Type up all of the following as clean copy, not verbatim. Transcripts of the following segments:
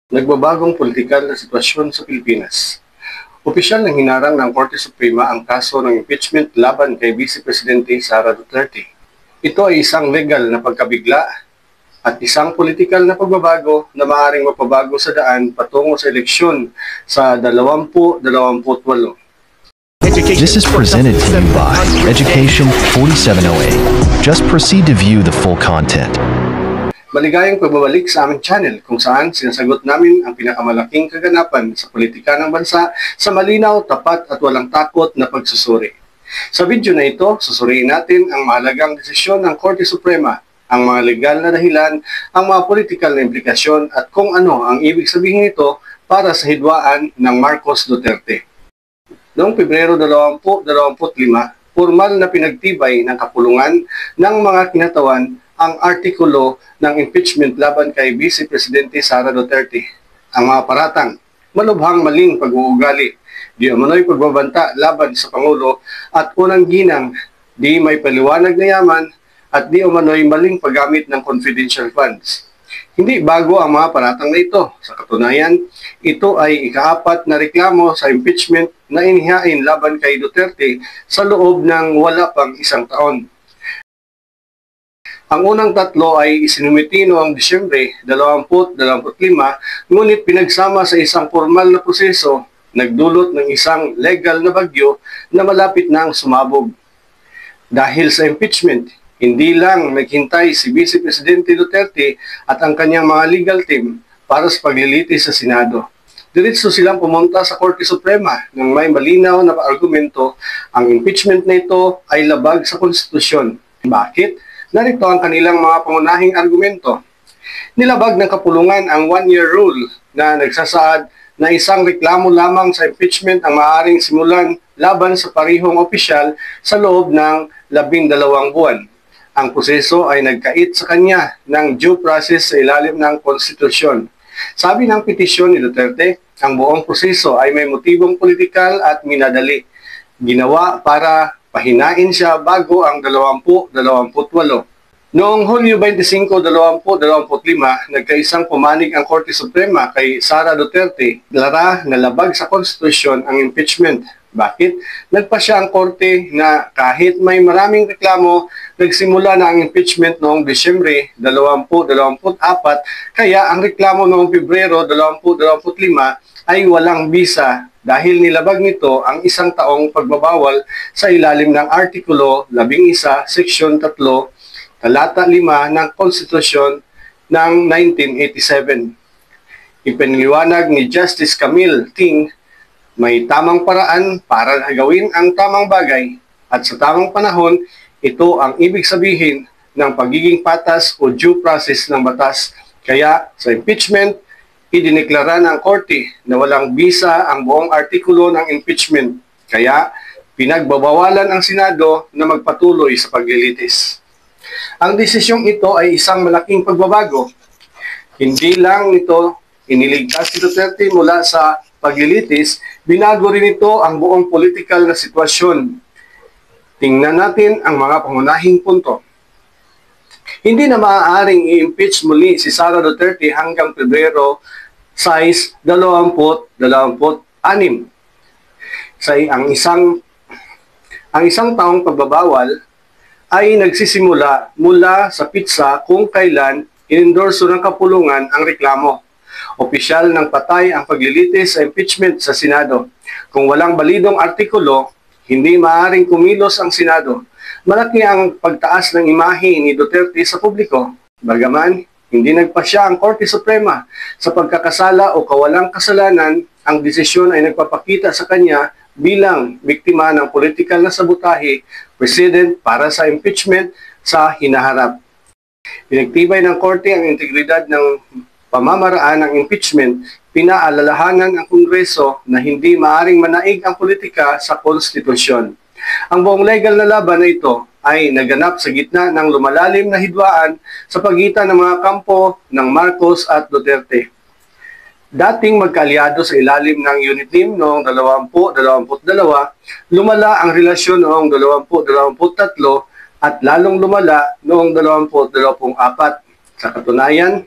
Nagbabagong politikal na sitwasyon sa Pilipinas. Opisyal na hinarang ng Korte Suprema ang kaso ng impeachment laban kay Vice Presidente Sara Duterte. Ito ay isang legal na pagkabigla at isang politikal na pagbabago na maaaring mapabago sa daan patungo sa eleksyon sa 2028. This is presented to you by Education 4708. Just proceed to view the full content. Maligayang pagbabalik sa aming channel kung saan sinasagot namin ang pinakamalaking kaganapan sa politika ng bansa sa malinaw, tapat at walang takot na pagsusuri. Sa video na ito, susuriin natin ang mahalagang desisyon ng Korte Suprema, ang mga legal na dahilan, ang mga politikal na implikasyon at kung ano ang ibig sabihin nito para sa hidwaan ng Marcos Duterte. Noong Pebrero 2025, formal na pinagtibay ng kapulungan ng mga kinatawan ang artikulo ng impeachment laban kay Vice Presidente Sara Duterte. Ang mga paratang, malubhang maling pag-uugali, di umano'y pagbabanta laban sa Pangulo at unang ginang, di may paliwanag na yaman at di umano'y maling paggamit ng confidential funds. Hindi bago ang mga paratang na ito. Sa katunayan, ito ay ikaapat na reklamo sa impeachment na inihain laban kay Duterte sa loob ng wala pang isang taon. Ang unang tatlo ay isinumiti noong Disyembre 2025, ngunit pinagsama sa isang formal na proseso, nagdulot ng isang legal na bagyo na malapit nang sumabog. Dahil sa impeachment, hindi lang naghintay si Vice Presidente Duterte at ang kanyang mga legal team para sa paglilitis sa Senado. Diretso silang pumunta sa Korte Suprema nang may malinaw na argumento ang impeachment na ito ay labag sa konstitusyon. Bakit? Narito ang kanilang mga pangunahing argumento. Nilabag ng kapulungan ang one-year rule na nagsasaad na isang reklamo lamang sa impeachment ang maaaring simulan laban sa parihong opisyal sa loob ng 12 buwan. Ang proseso ay nagkait sa kanya ng due process sa ilalim ng konstitusyon. Sabi ng petisyon ni Duterte, ang buong proseso ay may motibong politikal at minadali. Ginawa para pahinain siya bago ang 2028. Noong Hulyo 25, 2025, nagkaisang pumanig ang Korte Suprema kay Sara Duterte, lara na labag sa konstitusyon ang impeachment. Bakit? Nagpasya ang Korte na kahit may maraming reklamo, nagsimula na ang impeachment noong Disyembre 2024, kaya ang reklamo noong Pebrero 2025 ay walang bisa dahil nilabag nito ang isang taong pagbabawal sa ilalim ng Artikulo 11, Seksyon 3, Talata 5 ng Konstitusyon ng 1987. Ipiniliwanag ni Justice Camille Ting, may tamang paraan para gawin ang tamang bagay at sa tamang panahon, ito ang ibig sabihin ng pagiging patas o due process ng batas. Kaya sa impeachment, idineklara ng Korte na walang bisa ang buong artikulo ng impeachment. Kaya pinagbabawalan ang Senado na magpatuloy sa paglilitis. Ang desisyong ito ay isang malaking pagbabago. Hindi lang nito iniligtas si Duterte mula sa paglilitis, binago rin ito ang buong politikal na sitwasyon. Tingnan natin ang mga pangunahing punto. Hindi na maaaring i-impeach muli si Sara Duterte hanggang Pebrero 6, 2026. Ang isang taong pagbabawal ay nagsisimula mula sa pitsa kung kailan inendorso ng kapulungan ang reklamo. Opisyal ng patay ang paglilitis sa impeachment sa Senado. Kung walang balidong artikulo, hindi maaaring kumilos ang Senado. Malaki ang pagtaas ng imahe ni Duterte sa publiko. Bagaman, hindi nagpasya ang Korte Suprema sa pagkakasala o kawalang kasalanan, ang desisyon ay nagpapakita sa kanya bilang biktima ng politikal na sabotahe, president para sa impeachment sa hinaharap. Pinagtibay ng Korte ang integridad ng pamamaraan ng impeachment, pinaalalahanan ang Kongreso na hindi maaring manaig ang politika sa konstitusyon. Ang buong legal na laban na ito ay naganap sa gitna ng lumalalim na hidwaan sa pagitan ng mga kampo ng Marcos at Duterte. Dating magkaalyado sa ilalim ng unit team noong 2022, lumala ang relasyon noong 2023 at lalong lumala noong 2024. Sa katunayan,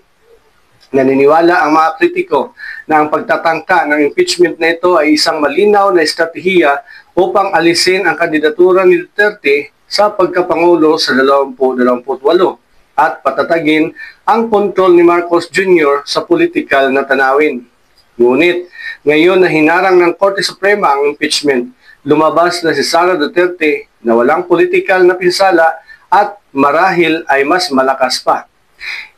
Naniniwala ang mga kritiko na ang pagtatangka ng impeachment na ito ay isang malinaw na estratehiya upang alisin ang kandidatura ni Duterte sa pagkapangulo sa 2028 at patatagin ang kontrol ni Marcos Jr. sa politikal na tanawin. Ngunit, ngayon na hinarang ng Korte Suprema ang impeachment, lumabas na si Sara Duterte na walang politikal na pinsala at marahil ay mas malakas pa.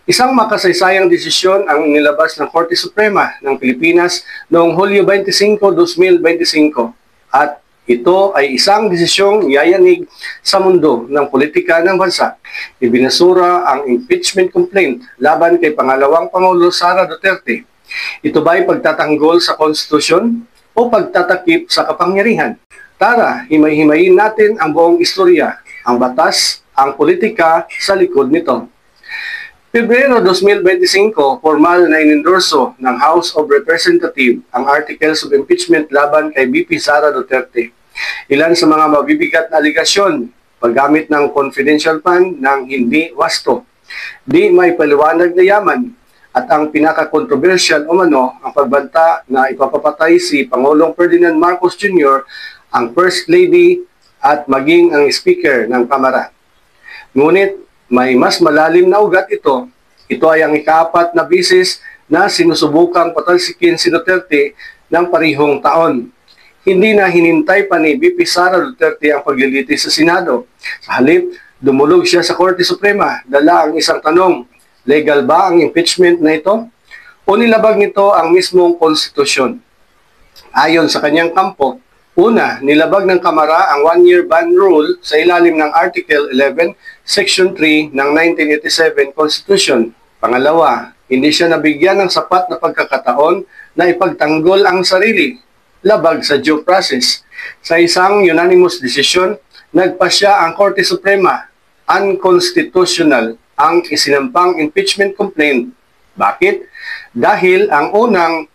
Isang makasaysayang desisyon ang nilabas ng Korte Suprema ng Pilipinas noong Hulyo 25, 2025 at ito ay isang desisyong yayanig sa mundo ng politika ng bansa. Ibinasura ang impeachment complaint laban kay pangalawang Pangulo Sara Duterte. Ito ba ay pagtatanggol sa konstitusyon o pagtatakip sa kapangyarihan? Tara, himay-himayin natin ang buong istorya, ang batas, ang politika sa likod nito. Pebrero 2025, formal na inendorso ng House of Representatives ang Articles of Impeachment laban kay VP Sara Duterte. Ilan sa mga mabibigat na aligasyon, paggamit ng confidential fund ng hindi wasto, di may paliwanag na yaman, at ang pinaka-controversial umano ang pagbanta na ipapapatay si Pangulong Ferdinand Marcos Jr., ang First Lady at maging ang Speaker ng Kamara. Ngunit may mas malalim na ugat ito. Ito ay ang ika-4 na bisis na sinusubukang patalsikin si Duterte ng parihong taon. Hindi na hinintay pa ni VP Sara Duterte ang paglilitis sa Senado. Sa halip, dumulog siya sa Korte Suprema, dala ang isang tanong, legal ba ang impeachment na ito? O nilabag nito ang mismong konstitusyon? Ayon sa kanyang kampo, una, nilabag ng Kamara ang one-year ban rule sa ilalim ng Article 11, Section 3 ng 1987 Constitution. Pangalawa, hindi siya nabigyan ng sapat na pagkakataon na ipagtanggol ang sarili, labag sa due process. Sa isang unanimous decision, nagpasya ang Korte Suprema, unconstitutional ang isinampang impeachment complaint. Bakit? Dahil ang unang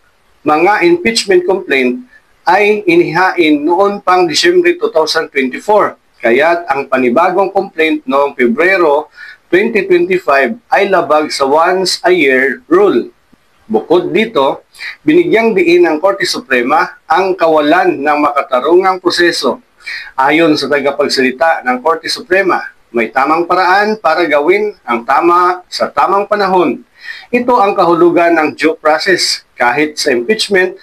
mga impeachment complaint ay inihain noon pang Disyembre 2024. Kaya't ang panibagong complaint noong Pebrero 2025 ay labag sa once a year rule. Bukod dito, binigyang diin ng Korte Suprema ang kawalan ng makatarungang proseso. Ayon sa tagapagsalita ng Korte Suprema, may tamang paraan para gawin ang tama sa tamang panahon. Ito ang kahulugan ng due process. Kahit sa impeachment,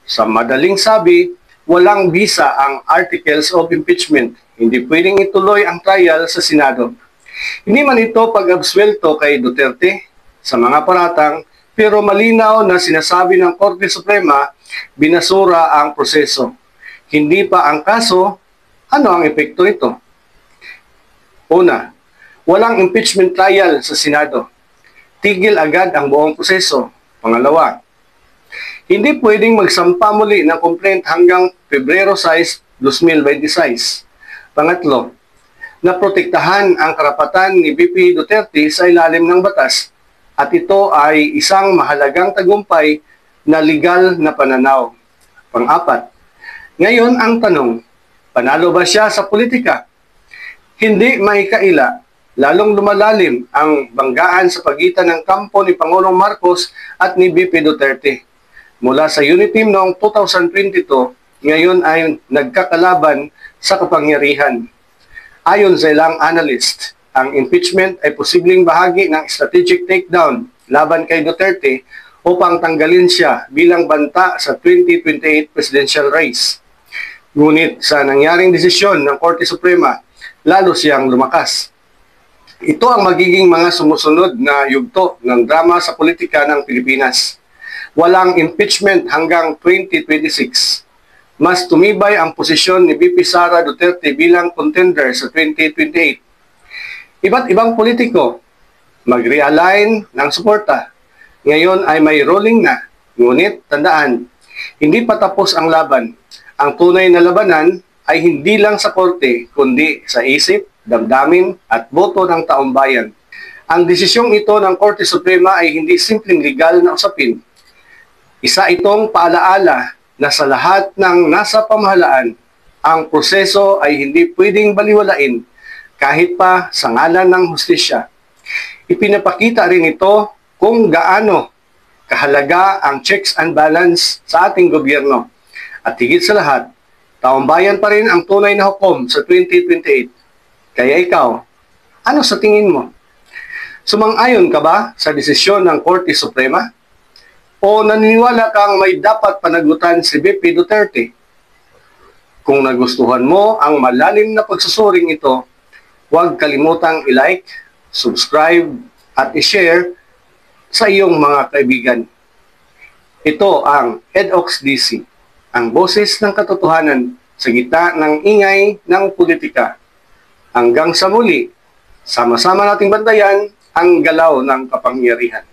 sa madaling sabi, walang bisa ang Articles of Impeachment. Hindi pwedeng ituloy ang trial sa Senado. Hindi man ito pag-absuelto kay Duterte sa mga paratang, pero malinaw na sinasabi ng Korte Suprema, binasura ang proseso. Hindi pa ang kaso, ano ang epekto nito? Una, walang impeachment trial sa Senado. Tigil agad ang buong proseso. Pangalawa, hindi pwedeng magsampa muli ng complaint hanggang Pebrero 6, 2026. Pangatlo, naprotektahan ang karapatan ni VP Duterte sa ilalim ng batas at ito ay isang mahalagang tagumpay na legal na pananaw. Pang-apat, ngayon ang tanong, panalo ba siya sa politika? Hindi maikaila, lalong lumalalim ang banggaan sa pagitan ng kampo ni Pangulong Marcos at ni VP Duterte. Mula sa Uniteam noong 2022, ngayon ay nagkakalaban sa kapangyarihan. Ayon sa ilang analyst, ang impeachment ay posibleng bahagi ng strategic takedown laban kay Duterte upang tanggalin siya bilang banta sa 2028 presidential race. Ngunit sa nangyaring desisyon ng Korte Suprema, lalo siyang lumakas. Ito ang magiging mga sumusunod na yugto ng drama sa politika ng Pilipinas. Walang impeachment hanggang 2026. Mas tumibay ang posisyon ni VP Sara Duterte bilang contender sa 2028. Iba't ibang politiko mag-realign ng suporta. Ngayon ay may rolling na. Ngunit tandaan, hindi pa tapos ang laban. Ang tunay na labanan ay hindi lang sa korte, kundi sa isip, damdamin at boto ng taong bayan. Ang desisyong ito ng Korte Suprema ay hindi simpleng legal na usapin. Isa itong paalaala na sa lahat ng nasa pamahalaan, ang proseso ay hindi pwedeng baliwalain kahit pa sa ngalan ng hustisya. Ipinapakita rin ito kung gaano kahalaga ang checks and balance sa ating gobyerno. At higit sa lahat, taong bayan pa rin ang tunay na hukom sa 2028. Kaya ikaw, ano sa tingin mo? Sumang-ayon ka ba sa desisyon ng Korte Suprema? O naniniwala kang may dapat panagutan si BP Duterte? Kung nagustuhan mo ang malalim na pagsusuring ito, huwag kalimutang i-like, subscribe, at i-share sa iyong mga kaibigan. Ito ang EDOX-DC, ang boses ng katotohanan sa gitna ng ingay ng politika. Hanggang sa muli, sama-sama nating bantayan ang galaw ng kapangyarihan.